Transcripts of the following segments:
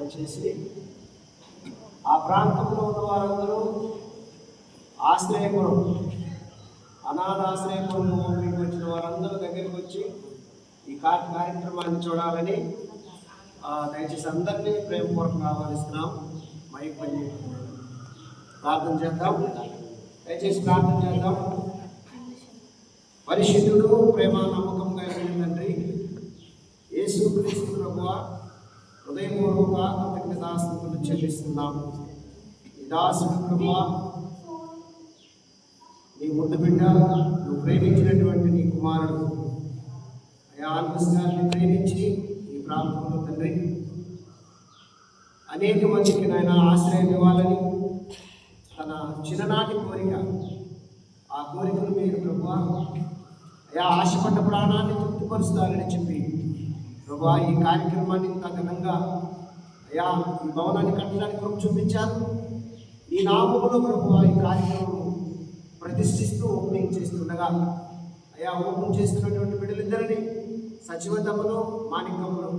వచ్చేసి ఆ ప్రాంతంలో ఉన్న వారందరూ ఆశ్రయపురం, అనాథాశ్రయపురంలో మీకు వచ్చిన వారందరూ దగ్గరికి వచ్చి ఈ కార్యక్రమాన్ని చూడాలని దయచేసి అందరినీ ప్రేమపూర్వకంగా ఆహ్వానిస్తున్నాం. మైక్ పని ప్రార్థన చేద్దాం. దయచేసి ప్రార్థన చేద్దాం. పరిశుద్ధుడు, ప్రేమ, నమ్మకం కలిగిన తండ్రి యేసుక్రీస్తు ప్రభువా, హృదయపూర్వక కృతజ్ఞతాస్తుతులు చెల్లిస్తున్నాం. ఈ దాసుడు ప్రభువా, నీ ముద్దు బిడ్డ, నువ్వు ప్రేమించినటువంటి నీ కుమారుడు అయా ఆల్బస్ గారిని ప్రేమించి ఈ ప్రాంతంలో తండ్రి అనేక మందికి నాయన ఆశ్రయం ఇవ్వాలని తన చిన్ననాటి కోరిక, ఆ కోరికను మీరు ప్రభువా అయా ఆశపడ్డ ప్రాణాన్ని తృప్తిపరుస్తారని చెప్పి ప్రభువా ఈ కార్యక్రమాన్ని ఇంత ఘనంగా అయా ఈ భవనాన్ని కట్టడానికి కృప చూపించారు. ఈ నామములో ప్రభువా ఈ కార్యక్రమం ప్రతిష్ఠిస్తూ ఓపెనింగ్ చేస్తుండగా అయా ఓపెన్ చేస్తున్నటువంటి బిడ్డలిద్దరిని సచివతమును మాణిక్యమును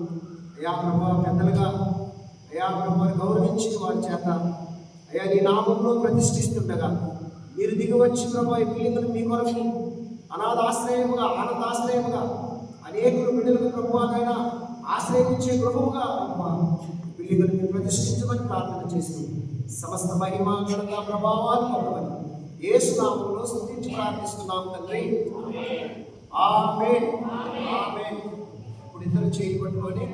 అయా ప్రభువా పెద్దలుగా అయా ప్రభువాన్ని గౌరవించి వారి చేత అయా నీ నామంలో ప్రతిష్ఠిస్తుండగా మీరు దిగివచ్చి ప్రభువా ఈ బిల్డింగ్ను మీ కొరకు అనాథాశ్రయముగా, ఆనందాశ్రయముగా అనేకులు బిడ్డలకు ప్రభువానైనా ఆశ్రయించే గృహముగా ప్రభువా బిల్డింగ్ను మీరు ప్రతిష్ఠించమని ప్రార్థన చేస్తూ సమస్త మహిమ, ఘనత, ప్రభావాలు పొందమని యేసు నామములో స్తుతించి ప్రార్థిస్తున్నాం తండ్రి. ఆమేన్, ఆమేన్. ఇప్పుడు ఇద్దరు చేయి పట్టుకొని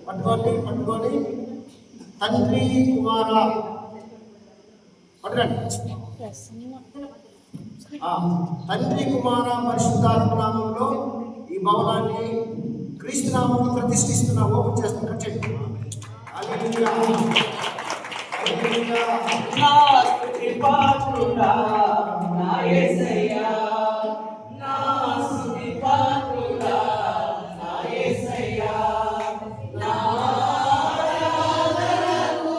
పట్టుకోండి. తండ్రి, కుమార పట్టుకోండి. తండ్రి, కుమార, పరిశుద్ధాత్మ నామములో ఈ భవనాన్ని క్రీస్తు నామములో ప్రతిష్ఠిస్తున్నాం. ఓపెన్ చేస్తాం. కట్ చేయండి. నా స్తుతి పాత్రుడా నా యేసయ్యా, నా స్తుతి పాత్రుడా నా యేసయ్యా, నా ఆరాధనకు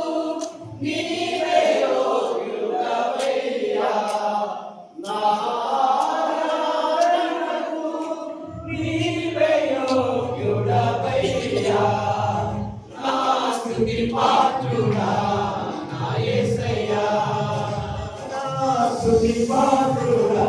నీవే యోగ్యుడవయ్యా, నా ఆరాధనకు నీవే యోగ్యుడవయ్యా, నా స్తుతి పాత్రుడా స్తుతి పాత్రుడా